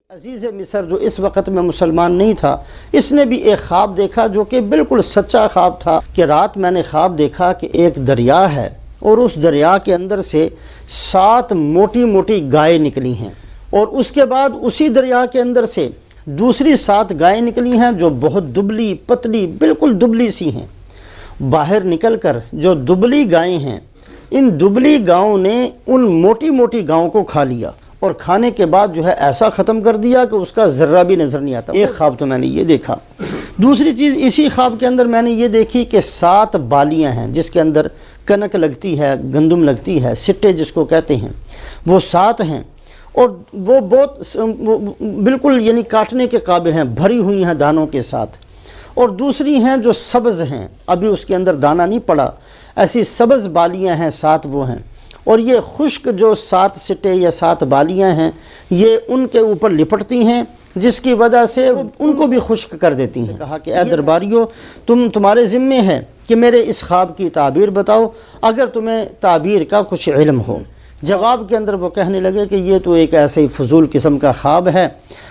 عزیز مصر جو اس وقت میں مسلمان نہیں تھا، اس نے بھی ایک خواب دیکھا جو کہ بالکل سچا خواب تھا کہ رات میں نے خواب دیکھا کہ ایک دریا ہے اور اس دریا کے اندر سے 7 موٹی موٹی گائے نکلی ہیں، اور اس کے بعد اسی دریا کے اندر سے دوسری 7 گائیں نکلی ہیں جو بہت دبلی پتلی بالکل دبلی سی ہیں۔ باہر نکل کر جو دبلی گائیں ہیں، ان دبلی گاؤں نے ان موٹی موٹی گاؤں کو کھا لیا، اور کھانے کے بعد جو ہے ایسا ختم کر دیا کہ اس کا ذرہ بھی نظر نہیں آتا۔ ایک خواب تو میں نے یہ دیکھا۔ دوسری چیز اسی خواب کے اندر میں نے یہ دیکھی کہ 7 بالیاں ہیں جس کے اندر کنک لگتی ہے، گندم لگتی ہے، سٹے جس کو کہتے ہیں، وہ 7 ہیں، اور وہ بہت بالکل یعنی کاٹنے کے قابل ہیں، بھری ہوئی ہیں دانوں کے ساتھ۔ اور دوسری ہیں جو سبز ہیں، ابھی اس کے اندر دانہ نہیں پڑا، ایسی سبز بالیاں ہیں 7 وہ ہیں۔ اور یہ خشک جو 7 سٹے یا 7 بالیاں ہیں، یہ ان کے اوپر لپٹتی ہیں جس کی وجہ سے ان کو بھی خشک کر دیتی ہیں۔ کہا کہ اے درباریوں، تمہارے ذمے ہے کہ میرے اس خواب کی تعبیر بتاؤ اگر تمہیں تعبیر کا کچھ علم ہو۔ جواب کے اندر وہ کہنے لگے کہ یہ تو ایک ایسے ہی فضول قسم کا خواب ہے،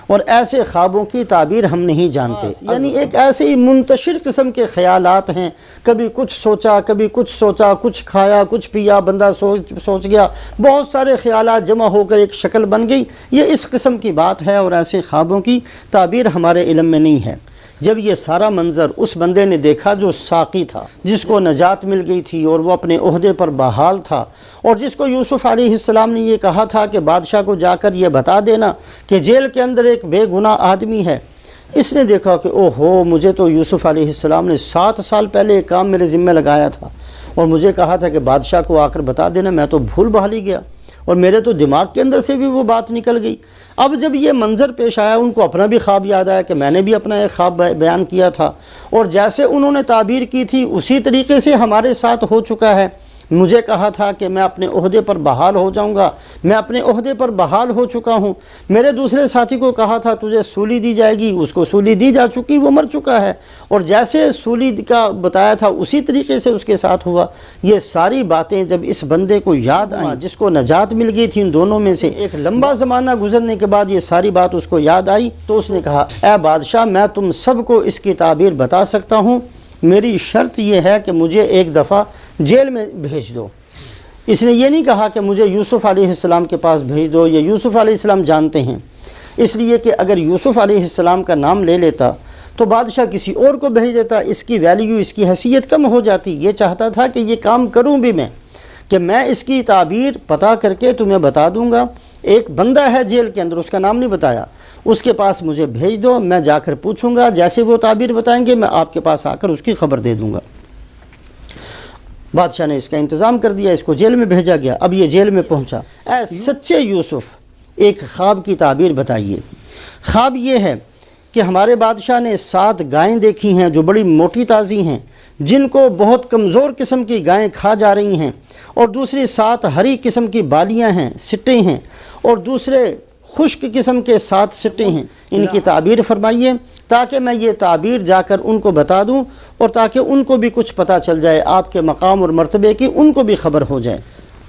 اور ایسے خوابوں کی تعبیر ہم نہیں جانتے۔ یعنی ایک ایسے ہی منتشر قسم کے خیالات ہیں، کبھی کچھ سوچا کبھی کچھ سوچا، کچھ کھایا کچھ پیا، بندہ سوچ گیا، بہت سارے خیالات جمع ہو کر ایک شکل بن گئی۔ یہ اس قسم کی بات ہے، اور ایسے خوابوں کی تعبیر ہمارے علم میں نہیں ہے۔ جب یہ سارا منظر اس بندے نے دیکھا جو ساقی تھا، جس کو نجات مل گئی تھی اور وہ اپنے عہدے پر بحال تھا، اور جس کو یوسف علیہ السلام نے یہ کہا تھا کہ بادشاہ کو جا کر یہ بتا دینا کہ جیل کے اندر ایک بے گناہ آدمی ہے، اس نے دیکھا کہ اوہو، مجھے تو یوسف علیہ السلام نے 7 سال پہلے ایک کام میرے ذمہ لگایا تھا اور مجھے کہا تھا کہ بادشاہ کو آ کر بتا دینا، میں تو بھول بھال ہی گیا، اور میرے تو دماغ کے اندر سے بھی وہ بات نکل گئی۔ اب جب یہ منظر پیش آیا، ان کو اپنا بھی خواب یاد آیا کہ میں نے بھی اپنا ایک خواب بیان کیا تھا، اور جیسے انہوں نے تعبیر کی تھی اسی طریقے سے ہمارے ساتھ ہو چکا ہے۔ مجھے کہا تھا کہ میں اپنے عہدے پر بحال ہو جاؤں گا، میں اپنے عہدے پر بحال ہو چکا ہوں۔ میرے دوسرے ساتھی کو کہا تھا تجھے سولی دی جائے گی، اس کو سولی دی جا چکی، وہ مر چکا ہے، اور جیسے سولی کا بتایا تھا اسی طریقے سے اس کے ساتھ ہوا۔ یہ ساری باتیں جب اس بندے کو یاد آئیں جس کو نجات مل گئی تھی ان دونوں میں سے، ایک لمبا زمانہ گزرنے کے بعد یہ ساری بات اس کو یاد آئی، تو اس نے کہا اے بادشاہ، میں تم سب کو اس کی تعبیر بتا سکتا ہوں، میری شرط یہ ہے کہ مجھے ایک دفعہ جیل میں بھیج دو۔ اس نے یہ نہیں کہا کہ مجھے یوسف علیہ السلام کے پاس بھیج دو، یا یوسف علیہ السلام جانتے ہیں، اس لیے کہ اگر یوسف علیہ السلام کا نام لے لیتا تو بادشاہ کسی اور کو بھیج دیتا، اس کی ویلیو، اس کی حیثیت کم ہو جاتی۔ یہ چاہتا تھا کہ یہ کام کروں بھی میں، کہ میں اس کی تعبیر پتہ کر کے تمہیں بتا دوں گا۔ ایک بندہ ہے جیل کے اندر، اس کا نام نہیں بتایا، اس کے پاس مجھے بھیج دو، میں جا کر پوچھوں گا، جیسے وہ تعبیر بتائیں گے میں آپ کے پاس آ کر اس کی خبر دے دوں گا۔ بادشاہ نے اس کا انتظام کر دیا، اس کو جیل میں بھیجا گیا۔ اب یہ جیل میں پہنچا۔ اے سچے یوسف، ایک خواب کی تعبیر بتائیے۔ خواب یہ ہے کہ ہمارے بادشاہ نے 7 گائیں دیکھی ہیں جو بڑی موٹی تازی ہیں، جن کو بہت کمزور قسم کی گائیں کھا جا رہی ہیں، اور دوسری 7 ہری قسم کی بالیاں ہیں، سٹے ہیں، اور دوسرے خشک قسم کے 7 سٹے ہیں۔ ان کی تعبیر فرمائیے تاکہ میں یہ تعبیر جا کر ان کو بتا دوں، اور تاکہ ان کو بھی کچھ پتہ چل جائے، آپ کے مقام اور مرتبے کی ان کو بھی خبر ہو جائے۔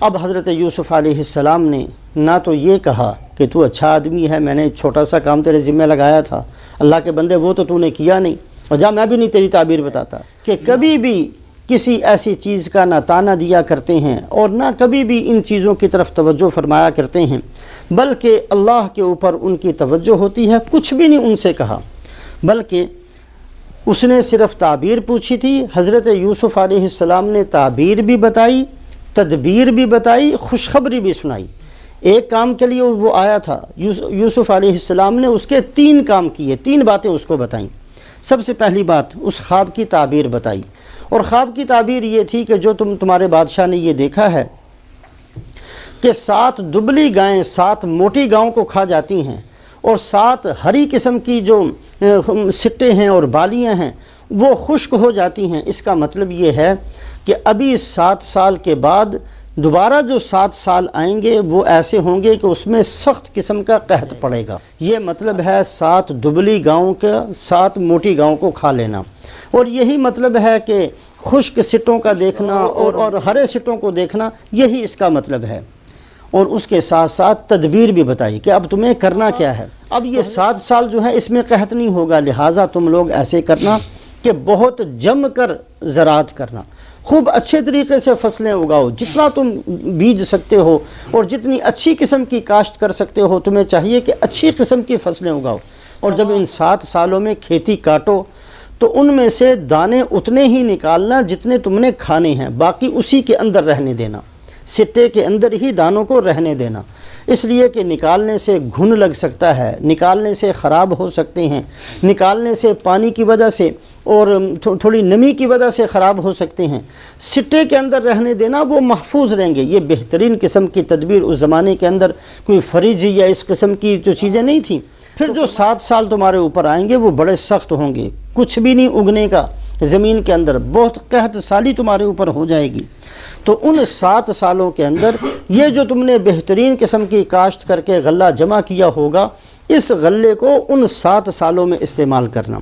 اب حضرت یوسف علیہ السلام نے نہ تو یہ کہا کہ تو اچھا آدمی ہے، میں نے چھوٹا سا کام تیرے ذمہ لگایا تھا، اللہ کے بندے وہ تو نے کیا نہیں، اور جا میں بھی نہیں تیری تعبیر بتاتا، کہ کبھی بھی کسی ایسی چیز کا نہ تانا دیا کرتے ہیں اور نہ کبھی بھی ان چیزوں کی طرف توجہ فرمایا کرتے ہیں، بلکہ اللہ کے اوپر ان کی توجہ ہوتی ہے۔ کچھ بھی نہیں ان سے کہا، بلکہ اس نے صرف تعبیر پوچھی تھی۔ حضرت یوسف علیہ السلام نے تعبیر بھی بتائی، تدبیر بھی بتائی، خوشخبری بھی سنائی۔ ایک کام کے لیے وہ آیا تھا، یوسف علیہ السلام نے اس کے 3 کام کیے، 3 باتیں اس کو بتائیں۔ سب سے پہلی بات اس خواب کی تعبیر بتائی، اور خواب کی تعبیر یہ تھی کہ جو تمہارے بادشاہ نے یہ دیکھا ہے کہ 7 دبلی گائیں 7 موٹی گاؤں کو کھا جاتی ہیں، اور 7 ہری قسم کی جو سٹے ہیں اور بالیاں ہیں وہ خشک ہو جاتی ہیں۔ اس کا مطلب یہ ہے کہ ابھی 7 سال کے بعد دوبارہ جو 7 سال آئیں گے وہ ایسے ہوں گے کہ اس میں سخت قسم کا قحط پڑے گا۔ یہ مطلب ہے 7 دبلی گاؤں کا 7 موٹی گاؤں کو کھا لینا، اور یہی مطلب ہے کہ خشک سٹوں کا دیکھنا اور ہرے سٹوں کو دیکھنا، یہی اس کا مطلب ہے۔ اور اس کے ساتھ ساتھ تدبیر بھی بتائی کہ اب تمہیں کرنا کیا ہے۔ اب یہ 7 سال جو ہے اس میں قحط نہیں ہوگا، لہٰذا تم لوگ ایسے کرنا کہ بہت جم کر زراعت کرنا، خوب اچھے طریقے سے فصلیں اگاؤ، جتنا تم بیج سکتے ہو اور جتنی اچھی قسم کی کاشت کر سکتے ہو تمہیں چاہیے کہ اچھی قسم کی فصلیں اگاؤ، اور جب ان 7 سالوں میں کھیتی کاٹو تو ان میں سے دانے اتنے ہی نکالنا جتنے تم نے کھانے ہیں، باقی اسی کے اندر رہنے دینا، سٹے کے اندر ہی دانوں کو رہنے دینا، اس لیے کہ نکالنے سے گھن لگ سکتا ہے، نکالنے سے خراب ہو سکتے ہیں، نکالنے سے پانی کی وجہ سے اور تھوڑی نمی کی وجہ سے خراب ہو سکتے ہیں، سٹے کے اندر رہنے دینا، وہ محفوظ رہیں گے۔ یہ بہترین قسم کی تدبیر، اس زمانے کے اندر کوئی فریج یا اس قسم کی جو چیزیں نہیں تھیں۔ پھر جو 7 سال تمہارے اوپر آئیں گے وہ بڑے سخت ہوں گے، کچھ بھی نہیں اگنے کا زمین کے اندر، بہت قحط سالی تمہارے اوپر ہو جائے گی۔ تو ان 7 سالوں کے اندر یہ جو تم نے بہترین قسم کی کاشت کر کے غلہ جمع کیا ہوگا، اس غلے کو ان 7 سالوں میں استعمال کرنا۔